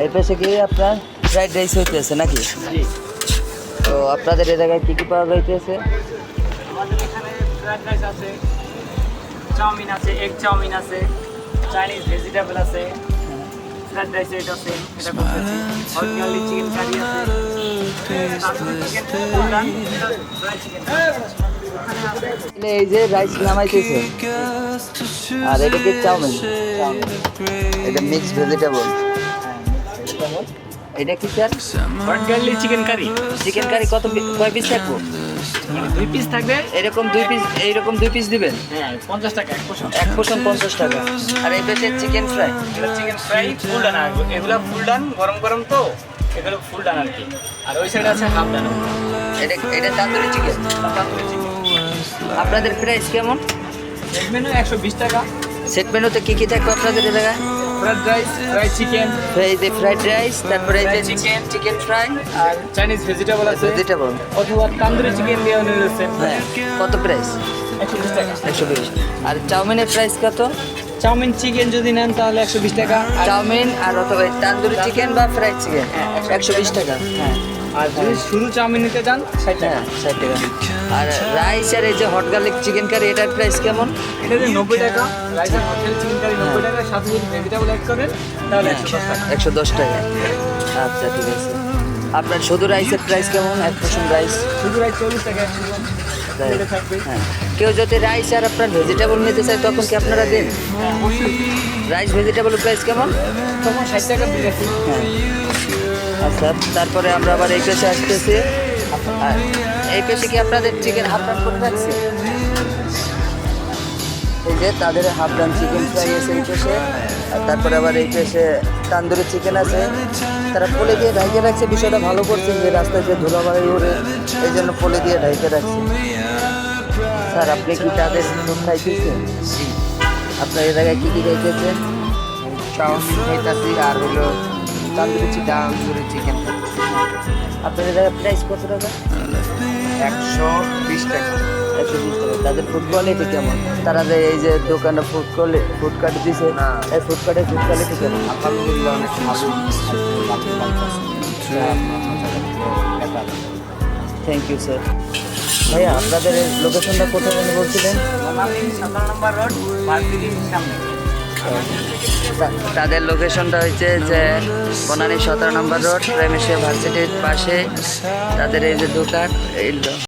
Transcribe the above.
এই পাশে কি আপনার ফ্রাইড রাইস হইতেছে নাকি? জি। তো আপনাদের এই জায়গায় কী কী পাওয়া যাইতেছে? আমাদের এখানে ফ্রাইড রাইস আছে, চাউমিন আছে, এগ চাউমিন আছে, চাইনিজ ভেজিটেবল আছে, ফ্রাইড রাইস এটা আছে, এটা করতেছি, হট গার্লিক চিকেন কারি আছে, তান্দুরি চিকেন, ফুলদান, ফ্রাইড চিকেন। এই যে রাইস নামাইতেছে, আর এটা কি চাউমিন? এটা মিক্স ভেজিটেবল। এটা কি sir? Hot garlic chicken curry. Chicken curry কয় পিস থাকবো? মানে 2 পিস থাকবে। এইরকম 2 পিস দিবেন? হ্যাঁ, 50 টাকা এক পোর্শন। এক পোর্শন 50 টাকা। আর এই পেটে চিকেন ফ্রাই? এটা চিকেন ফ্রাই ফুলদান, আর এগুলা ফুলদান গরম গরম তো, এগুলো ফুলদান আর কি। আর ওই সাইডে আছে হাফ দান, এটা তান্দুরি চিকেন। তান্দুরি চিকেন। আপনাদের প্রাইস কেমন? এগ মেনু 120 টাকা। সেট মেনুতে কি কি থাকবে আপনাদের এই জায়গায়? ফ্রাইড রাইস, ফ্রাইড চিকেন, এই যে ফ্রাইড রাইস, তারপরে এই যে Fried chicken, চিকেন ফ্রাই আর চাইনিজ ভেজিটেবল আছে, ভেজিটেবল। অথবা তান্দুরি চিকেন দিয়ে নিয়েছেন। হ্যাঁ, কত প্রাইস? 120 টাকা। 120। আর চাউমিনের প্রাইস কত? চাউমিন চিকেন যদি নেন তাহলে 120 টাকা। আর চাউমিন আর অথবা তান্দুরি চিকেন বা ফ্রাইড চিকেন 120 টাকা। হ্যাঁ, আর যদি শুধু চাউমিন নিতে চান 60 টাকা। হ্যাঁ, 60 টাকা। আর রাইস আর এই যে হট গার্লিক চিকেন কারি, এটার প্রাইস কেমন? এটা যে 90 টাকা, রাইস আর হোটেল চিকেন কারি 90 টাকা, সাথে যদি ভেজিটেবল অ্যাড করেন তাহলে 110 টাকা। 110 টাকা। আচ্ছা, ঠিক আছে। আপনার শুধু রাইসের প্রাইস কেমন? এক পোর্শন রাইস? শুধু রাইস 40 টাকা এক পোর্শন। এটা থাকবে। হ্যাঁ, কেউ যদি রাইস আর আপনার ভেজিটেবল নিতে চায় তখন কি আপনারা দেন? হ্যাঁ, অবশ্যই। রাইস ভেজিটেবলের প্রাইস কেমন? তখন 60 টাকা দিয়েছি। হ্যাঁ। আচ্ছা, তারপরে আমরা আবার এই পেশে আসতেছি। আর এই পেশে কি আপনাদের চিকেন হাফ রান করে রাখছে? এই যে তাদের হাফ রান চিকেন ফ্রাই আছে এই পেশে, আর তারপরে আবার এই পেশে তান্দুরি চিকেন আছে। তারা পোলে দিয়ে ঢাইকে রাখছে, বিষয়টা ভালো করছে যে রাস্তায় যে ধুলাবাড়ি ওড়ে, এই জন্য পোলে দিয়ে ঢাইকে রাখছে। স্যার, আপনি কি তাদের দুধ খাইতেছেন? আপনার এই জায়গায় কী কী খাইতেছেন? চাউমিন খাইতাছি আর হলো তান্দুরি চিকেন আপনার এই জায়গায় প্রাইস কত টাকা? 120 টাকা। 120 টাকা। তাদের ফুড কোয়ালিটি কেমন? তারা যে এই যে দোকানে ফুড কার্ড দিছে, না। এই ফুড কোয়ালিটি কেমন? আলহামদুলিল্লাহ অনেক ভালো। Thank you sir. ভাইয়া, আপনাদের লোকেশনটা কোথায় যেন বলছিলেন? বনানী 17 নম্বর রোড, ভার্সিটির সামনে। তাদের লোকেশনটা হচ্ছে যে বনানী 17 নম্বর রোড, প্রাইমেশিয়া ভার্সিটির পাশে তাদের এই যে দোকান। এই